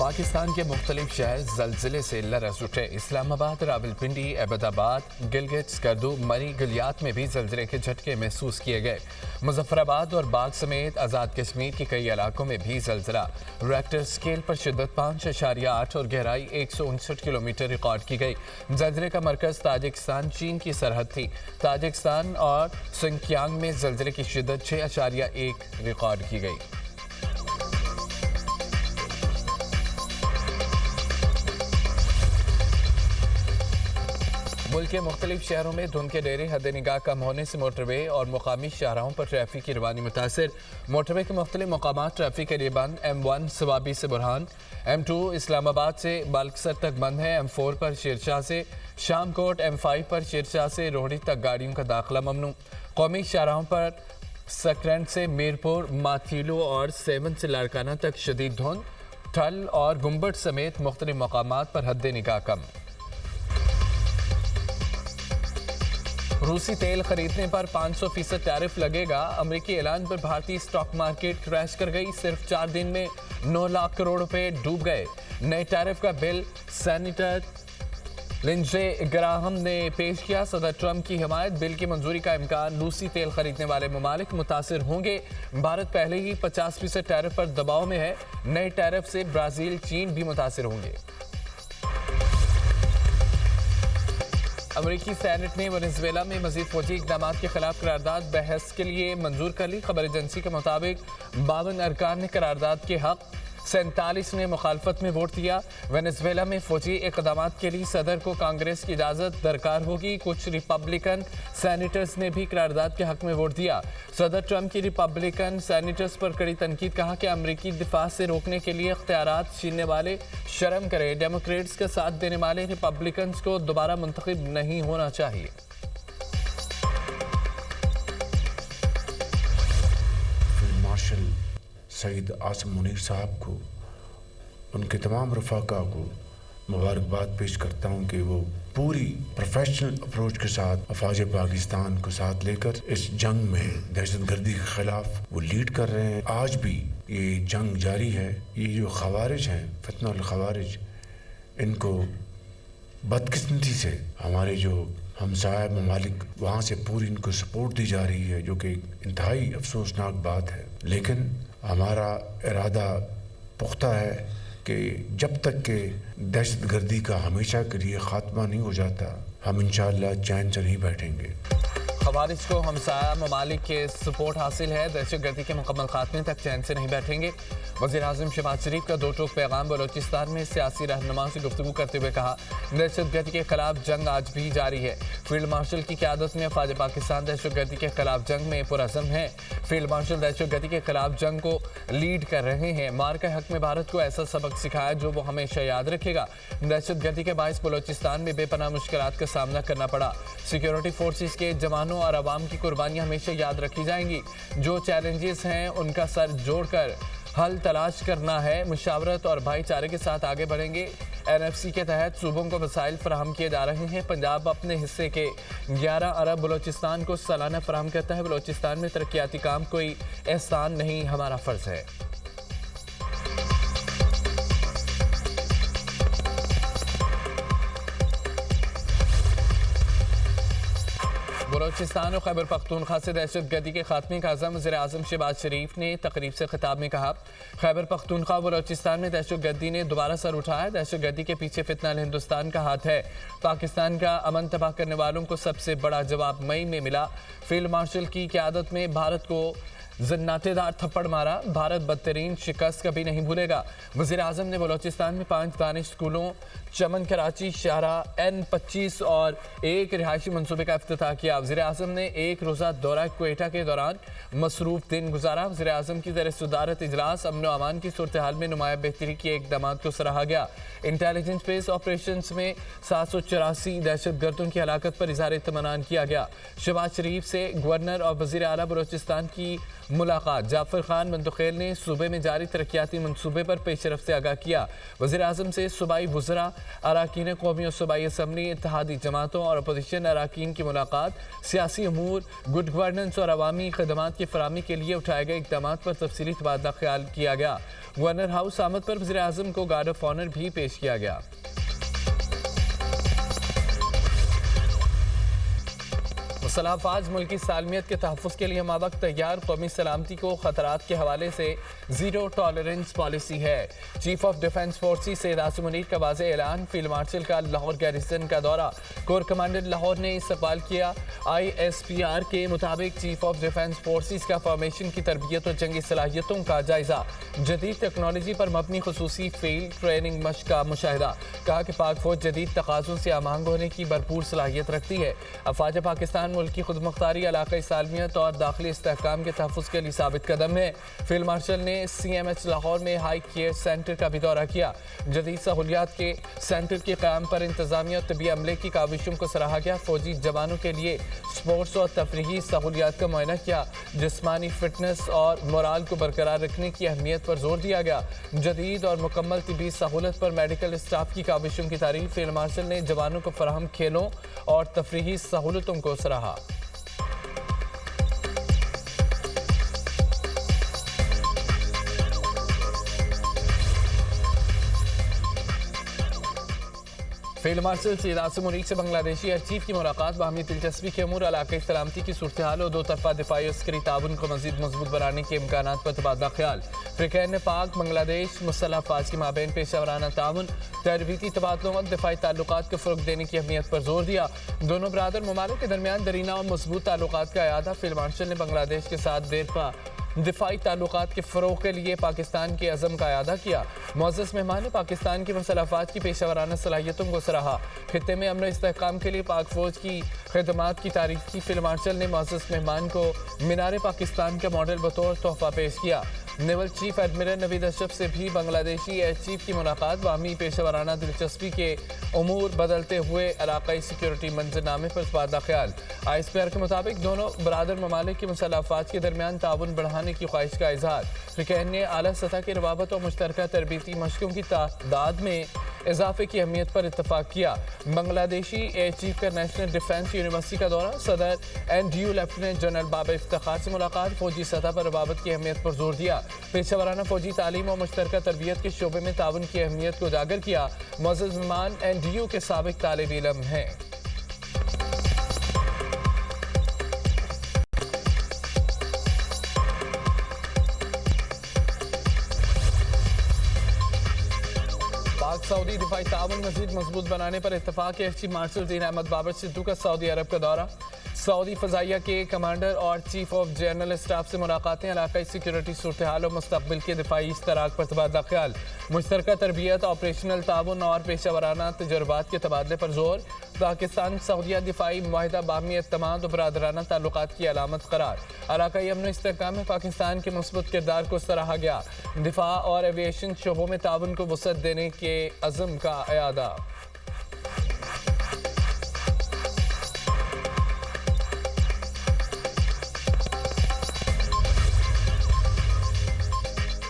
पाकिस्तान के मुख्तलिफ शहर जलजिले से लरज़ उठे। इस्लामाबाद, रावलपिंडी, अहमदाबाद, गिलगित, स्कर्दू, मरी, गलियात में भी जलजिले के झटके महसूस किए गए। मुजफ्फराबाद और बाग समेत आज़ाद कश्मीर के कई इलाकों में भी जलजिला रेक्टर स्केल पर शिद्दत 5.8 और गहराई 159 किलोमीटर रिकॉर्ड की गई। जलजिले का मरकज़ ताजिकिस्तान चीन की सरहद थी। ताजिकिस्तान और सिंकियांग में जलजिले की शिद्दत 6.1 रिकॉर्ड की गई। मुल्क के मुख्तलिफ शहरों में धुंध के डेरे हद निगाह कम होने से मोटरवे और मुकामी शाहराहों पर ट्रैफिक की रवानी मुतासर। मोटरवे के मुख्तलिफ मकामात ट्रैफिक के लिए बंद। M1 सवाबी से बुरहान, M2 इस्लामाबाद से बालकसर तक बंद है। M4 पर शेरशाह से शामकोट, M5 पर शेरशाह से रोहड़ी तक गाड़ियों का दाखिला ममनू। कौमी शाहराहों पर सकरंड से मीरपुर, माथीलो और सेवन से लाड़काना तक शदीद धुंध। ठल और गुम्बट समेत मुख्तलिफ मकामात पर हद निगाह कम। रूसी तेल खरीदने पर 500% टैरिफ लगेगा। अमेरिकी ऐलान पर भारतीय स्टॉक मार्केट क्रैश कर गई। सिर्फ 4 दिन में 9 लाख करोड़ रुपए डूब गए। नए टैरिफ का बिल सेनेटर लिंडसे ग्राहम ने पेश किया। सदर ट्रंप की हिमायत। बिल की मंजूरी का इम्कान। रूसी तेल खरीदने वाले ममालिक मुतासिर होंगे। भारत पहले ही 50% टैरिफ पर दबाव में है। नए टैरिफ से ब्राजील, चीन भी मुतासिर होंगे। अमेरिकी सेनेट ने वेनेजुएला में मजीद फौजी इकदाम के खिलाफ करारदाद बहस के लिए मंजूर कर ली। खबर एजेंसी के मुताबिक 52 अरकान ने करारदाद के हक, 47 ने मुखालफत में वोट दिया। वेनेजुएला में फौजी इकदाम के लिए सदर को कांग्रेस की इजाज़त दरकार होगी। कुछ रिपब्लिकन सेनेटर्स ने भी करारदाद के हक में वोट दिया। सदर ट्रंप की रिपब्लिकन सेनेटर्स पर कड़ी तनकीद। कहा कि अमरीकी दिफा से रोकने के लिए इख्तियारात छीनने वाले शर्म करें। डेमोक्रेट्स का साथ देने वाले रिपब्लिकन्स को दोबारा मुंतखब नहीं होना चाहिए। मार्शल सईद आसिम मुनीर साहब को, उनके तमाम रफ़ाका को मुबारकबाद पेश करता हूँ कि वो पूरी प्रोफेशनल अप्रोच के साथ अफवाज पाकिस्तान को साथ लेकर इस जंग में दहशतगर्दी के खिलाफ वो लीड कर रहे हैं। आज भी ये जंग जारी है। ये जो खवारिज हैं, फितनल खवारिज, इनको बदकिस्मती से हमारे जो हमसाया ममालिक वहाँ से पूरी इनको सपोर्ट दी जा रही है, जो कि इंतहाई अफसोसनाक बात है। लेकिन हमारा इरादा पुख्ता है कि जब तक कि दहशतगर्दी का हमेशा के लिए ख़ात्मा नहीं हो जाता, हम इंशाअल्लाह चैन से नहीं बैठेंगे। खवारिज को हमसाया ममालिक के सपोर्ट हासिल है। दहशतगर्दी के मुकम्मल खात्मे तक चैन से नहीं बैठेंगे। वज़ीर आज़म शहबाज शरीफ का दो टोक पैगाम। बलोचिस्तान में सियासी रहनुमा से गुफ्तगू करते हुए कहा, दहशतगर्दी के खिलाफ जंग आज भी जारी है। फील्ड मार्शल की क़यादत में अफ़वाज पाकिस्तान दहशतगर्दी के खिलाफ जंग में पुरअज़म है। फील्ड मार्शल दहशतगर्दी के खिलाफ जंग को लीड कर रहे हैं। मार के हक में भारत को ऐसा सबक सिखाया जो वो हमेशा याद रखेगा। दहशतगर्दी के बायस बलोचिस्तान में बेपनाह मुश्किलात का सामना करना पड़ा। सिक्योरिटी फोर्सेस के जवानों और अवाम की कुर्बानियां हमेशा याद रखी जाएंगी। जो चैलेंजेस हैं उनका सर जोड़कर हल तलाश करना है। मुशावरत और भाईचारे के साथ आगे बढ़ेंगे। NFC के तहत सूबों को वसाइल फराहम किए जा रहे हैं। पंजाब अपने हिस्से के 11 अरब बलोचिस्तान को सालाना फराहम करता है। बलोचिस्तान में तरक्याती काम कोई एहसान नहीं, हमारा फ़र्ज़ है। बलोचिस्तान और खैबर पख्तूनख्वा से दहशतगर्दी के खात्मे का अज़म वज़ीर आज़म शहबाज शरीफ ने तकरीब से खिताब में कहा, खैबर पख्तूनख्वा बलोचिस्तान में दहशतगर्दी ने दोबारा सर उठाया। दहशतगर्दी के पीछे फितनल हिंदुस्तान का हाथ है। पाकिस्तान का अमन तबाह करने वालों को सबसे बड़ा जवाब मई में मिला। फील्ड मार्शल की क़यादत में भारत को जन्नातेदार थप्पड़ मारा। भारत बदतरीन शिकस्त कभी नहीं भूलेगा। वज़ीर आज़म ने बलोचिस्तान में 5 दानिश स्कूलों, चमन, कराची, शाहरा, N25 और एक रिहायशी मनसूबे का इफ्तिताह किया। वज़ीर आज़म ने एक रोज़ा दौरा क्वेटा के दौरान मसरूफ़ दिन गुजारा। वज़ीर आज़म की ज़र सदारत इजलास अमन व अमान की सूरत हाल में नुमाया बेहतरी के इक़दाम को सराहा गया। इंटेलिजेंस बेस्ड ऑपरेशन में 784 दहशतगर्दों की हलाकत पर इज़हार इत्मीनान किया गया। शहबाज शरीफ से गवर्नर और वज़ीर आला बलोचिस्तान की मुलाकात। जाफर खान मंतखेल ने सूबे में जारी तरक्याती मनसूबे पर पेशरफ से आगाह किया। वज़ीर आज़म से सूबाई वज़रा, अराकीन कौमी और सूबाई असम्बली, इत्तेहादी जमातों और अपोजिशन अराकीन की मुलाकात। सियासी अमूर, गुड गवर्नेंस और अवामी खदमात की फराहमी के लिए उठाए गए इक़दाम पर तफसीली तबादला ख्याल किया गया। गवर्नर हाउस आमद पर वज़ीर आज़म को गार्ड ऑफ ऑनर भी पेश किया गया। मुसलफ़ाज मुल्की सालमियत के तहफ़्फ़ुज़ के लिए मावक़्त तैयार, कौमी सलामती को ख़तरात के हवाले से ज़ीरो टॉलरेंस पॉलिसी है। Chief of defence forces Syed Asim Munir का वाज़ेह ऐलान। फील्ड मार्शल का लाहौर गैरिसन का दौरा, कोर कमांडर लाहौर ने इस्तक़बाल किया। ISPR के मुताबिक चीफ ऑफ डिफेंस फोर्सेस का फॉर्मेशन की तरबियत और जंगी सलाहियतों का जायज़ा। जदीद टेक्नोलॉजी पर मबनी ख़ुसूसी फील्ड ट्रेनिंग मश्क का मुशाहिदा। कहा कि पाक फ़ौज जदीद तकाज़ों से आमांग होने की भरपूर सलाहियत रखती है। अफवाज पाकिस्तान मुल्क की खुदमुख्तारी, इलाक़ाई सालमियत और दाखिली इस्तेहकाम के तहफ़्फ़ुज़ के लिए साबित कदम है। फील्ड मार्शल ने CMH लाहौर में हाई केयर सेंटर का भी दौरा किया। जदीद सहूलियात के सेंटर के क़याम पर इंतज़ामिया और तबी अमले की काविशों को सराहा गया। फ़ौजी जवानों के लिए स्पोर्ट्स और तफरीही सहूलियात का मुआयना किया। जिस्मानी फिटनेस और मोराल को बरकरार रखने की अहमियत पर जोर दिया गया। जदीद और मुकम्मल तबी सहूलत पर मेडिकल स्टाफ की काविशों की तारीफ। फील्ड मार्शल ने जवानों को फराहम खेलों और तफरीही सहूलतों को सराहा। फील्ड मार्शल सैयद आसिम मुनीर से बांग्लादेशी एयर चीफ की मुलाकात। बाहमी दिलचस्पी के अमूर, इलाक़ाई सलामती की सूरत हाल और दो तरफा दिफाई अस्करी ताउन को मज़ीद मजबूत बनाने के इम्कानात पर तबादला ख्याल। फ्रिकैन ने पाक बांग्लादेश मुसल्लह अफ़वाज के माबैन पेशा वराना ताउन, तरबीती तबादलों और दिफाई ताल्लुकात को फ़रोग़ देने की अहमियत पर जोर दिया। दोनों बरादर ममालिक के दरमियान दरीना और मजबूत ताल्लुकात का अयादा। फील्ड मार्शल ने बांग्लादेश के साथ देरपा दिफाई ताल्लुकात के फ़रोग़ के लिए पाकिस्तान के अज़म का अयादा किया। मुअज़्ज़ज़ मेहमान ने पाकिस्तान की मुसल्लह अफ़वाज की पेशा वराना सलाहियतों को सराहा। खित्ते में अमन इस्तेहकाम के लिए पाक फ़ौज की खदमात की तारीफ़ की। फील्ड मार्शल ने मुअज़्ज़ज़ मेहमान को मीनार पाकिस्तान का मॉडल बतौर तोहफ़ा पेश किया। Naval chief admiral Naveed Ashraf से भी बांग्लादेशी एयर चीफ की मुलाकात। बाहमी पेशा वराना दिलचस्पी के अमूर, बदलते हुए इलाक़ाई सिक्योरिटी मंजरनामे पर तबादला ख्याल। ISPR के मुताबिक दोनों बरादर ममालिक की मुसल्लह अफ़वाज के दरमियान ताउन बढ़ाने की ख्वाहिश का इजहार। फ्रिकैन ने आला सतह की रवाबत और मुश्तरका तरबीती मशकों की तादाद में इजाफे की अहमियत पर इत्तफाक किया। बांग्लादेशी एयर चीफ का नेशनल डिफेंस यूनिवर्सिटी का दौरा। सदर NDU लेफ्टिनेंट जनरल बाब इफ्तिखार से मुलाकात। फौजी सतह पर रवाबत की अहमियत पर जोर दिया। पेशा वराना फौजी तालीम और मुश्तरका तरबियत के शोबे में ताउन की अहमियत को उजागर किया। मुअज़्ज़ज़ मेहमान NDU के साबिक तालिब इल्म हैं। सऊदी दिफाई ताउन मज़ीद मजबूत बनाने पर इत्तफाक। एयर चीफ मार्शल ज़ीन अहमद बाबर सिद्दू का सऊदी अरब का दौरा। सऊदी फ़ज़ाइया के कमांडर और चीफ ऑफ जनरल स्टाफ से मुलाकातें। इलाक़ाई सिक्योरिटी सूरत हाल और मुस्तक़बिल के दिफाई इश्तराक पर तबादला ख्याल। मुश्तरका तरबियत, ऑपरेशनल ताउन और पेशा वराना तजुर्बात के तबादले पर जोर। पाकिस्तान सऊदीया दिफाई मुआहिदा बाहमी एतमाद और बरादराना ताल्लुकात की अलामत करार। इलाक़ाई अमन इस्तेहकाम में पाकिस्तान के मुस्बत किरदार को सराहा गया। दिफा और एविएशन शोबों में ताउन को वसअत देने के अज़म का अयादा।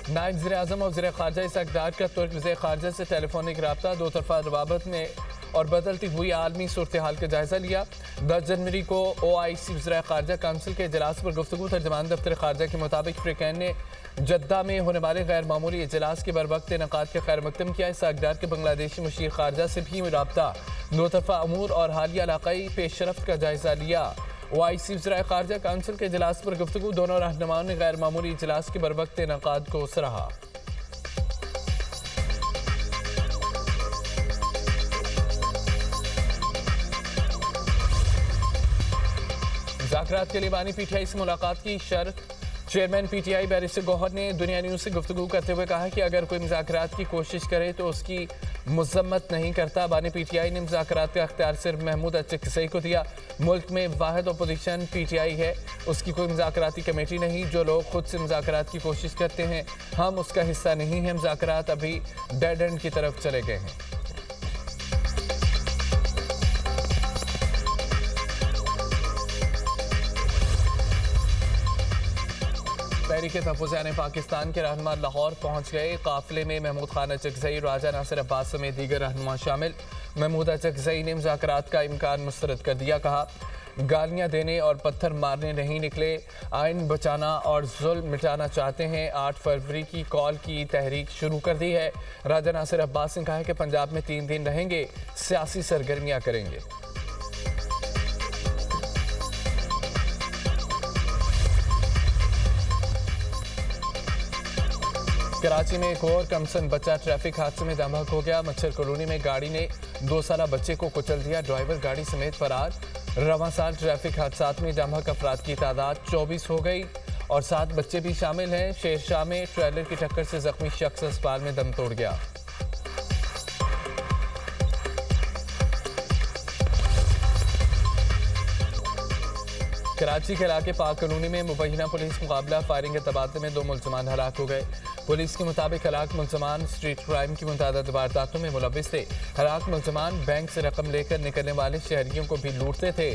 नायब वज़ीर-ए-आज़म और वज़ीर-ए-ख़ारजा इसहाक़ डार का तुर्क वज़ीर-ए-ख़ारजा से टेलीफोनिक रब्ता। दो तरफ़ा रवाबत में और बदलती हुई आलमी सूरत हाल का जायज़ा लिया। 10 जनवरी को OIC वज़ीर-ए-ख़ारजा काउंसिल के इजलास पर गुफ्तगू। तर्जमान दफ्तर ख़ारजा के मुताबिक फ्रिकैन ने जद्दा में होने वाले गैर मामूली इजलास के बरवक्त इनेकाद का खैर मकदम किया। इसहाक़ डार के बांग्लादेशी मुशीर ख़ारजा से भी रब्ता। दो तरफ़ा अमूर और हालिया इलाक़ाई पेशरफ्त का जायज़ा लिया। OIC वज़ीर-ए-ख़ारजा काउंसिल के इजलास पर गुफ्तगू। दोनों रहनुमाओं ने गैर मामूली इजलास के बरवक्त इनेकाद को सराहा। मुज़ाकरात के लिए बानी PTI से मुलाकात की शर्त। चेयरमैन PTI बैरिस्टर गौहर ने दुनिया न्यूज़ से गुफ्तगू करते हुए कहा कि अगर कोई मुज़ाकरात की कोशिश करे तो उसकी मज़म्मत नहीं करता। बानी PTI ने मुज़ाकरात का अख्तियार सिर्फ महमूद अचकज़ई को दिया। मुल्क में वाहिद अपोजिशन PTI है, उसकी कोई मुज़ाकराती कमेटी नहीं। जो लोग खुद से मुज़ाकरात की कोशिश करते हैं, हम उसका हिस्सा नहीं हैं। मुज़ाकरात अभी डेड एंड की तरफ चले गए हैं। तहरीक तहफ़्फ़ुज़ यानी पाकिस्तान के रहनुमा लाहौर पहुंच गए। काफिले में महमूद खान अचकज़ई, राजा नासिर अब्बास समेत दीगर रहनुमा शामिल। महमूद अचकज़ई ने मुज़ाकरात का इम्कान मुस्तरद कर दिया। कहा, गालियां देने और पत्थर मारने नहीं निकले, आइन बचाना और जुल्म मिटाना चाहते हैं। 8 फरवरी की कॉल की तहरीक शुरू कर दी है। राजा नासिर अब्बास ने कहा है कि पंजाब में 3 दिन रहेंगे, सियासी सरगर्मियां करेंगे। कराची में एक और कमसन बच्चा ट्रैफिक हादसे में दम बक हो गया। मच्छर कॉलोनी में गाड़ी ने 2 साला बच्चे को कुचल दिया। ड्राइवर गाड़ी समेत फरार। रवां साल ट्रैफिक हादसात में दम बक अफराद की तादाद 24 हो गई और 7 बच्चे भी शामिल हैं। शेरशाह में ट्रेलर की टक्कर से जख्मी शख्स अस्पताल में दम तोड़ गया। कराची के इलाके पाक कॉलोनी में मुबैना पुलिस मुकाबला फायरिंग के तबादले में 2 मुलजमान हलाक हो गए। पुलिस के मुताबिक हलाक मुलजमान स्ट्रीट क्राइम की मुतअद्दिद वारदातों में मुलव्विस थे। हलाक मुलजमान बैंक से रकम लेकर निकलने वाले शहरियों को भी लूटते थे।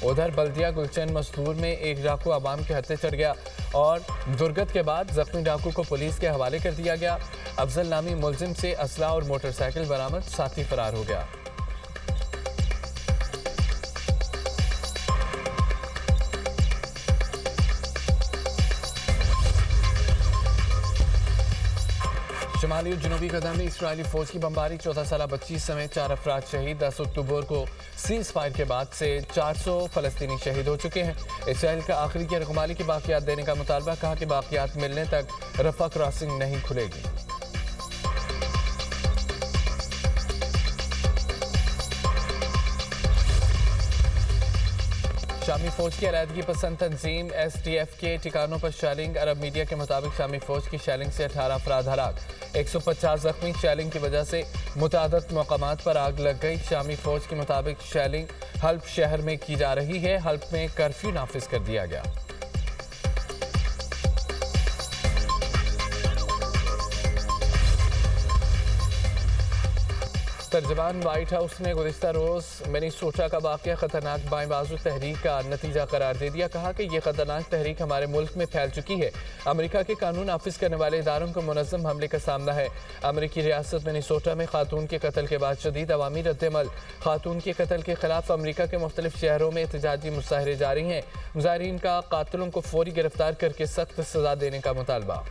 उधर बल्दिया गुलचन मजदूर में एक डाकू आवाम के हत्थे चढ़ गया और दुर्गत के बाद जख्मी डाकू को पुलिस के हवाले कर दिया गया। अफजल नामी मुलजिम से असला और मोटरसाइकिल बरामद, साथी फरार हो गया। शुमाली और जनूबी गजा में इसराइली फौज की बमबारी, 14 साला बच्ची समेत 4 अफराद शहीद। 10 अक्टूबर को सीज फायर के बाद से 400 फलस्तीनी शहीद हो चुके हैं। इसराइल का आखिरी की रकमाली की बाकियात देने का मुतालबा। कहा कि बाकियात मिलने तक रफा क्रॉसिंग नहीं खुलेगी। शामी फौज की अलहदगी पसंद तंजीम SDF के ठिकानों पर शेलिंग। अरब मीडिया के मुताबिक शामी फौज की शेलिंग से 18 अफराद हलाक, 150 जख्मी। शेलिंग की वजह से मुतादद मकामात पर आग लग गई। शामी फौज के मुताबिक शेलिंग हल्ब शहर में की जा रही है। हल्ब में कर्फ्यू नाफिज कर दिया गया। तर्जमान व्हाइट हाउस ने गुज़िश्ता रोज़ मिनीसोटा का वाक़या खतरनाक बाएं बाजू तहरीक का नतीजा करार दे दिया। कहा कि यह खतरनाक तहरीक हमारे मुल्क में फैल चुकी है। अमेरिका के कानून नाफिज करने वाले इदारों को मुनज़्ज़म हमले का सामना है। अमेरिकी रियासत मिनीसोटा में खातून के कत्ल के बाद शदीद अवामी रद्दअमल। खातून के कत्ल के खिलाफ अमेरिका के मुख्तलिफ शहरों में एहतजाजी मुजाहरे जारी हैं। मुजाहरीन का कातिलों को फौरी गिरफ्तार करके सख्त सजा देने का मुतालबा।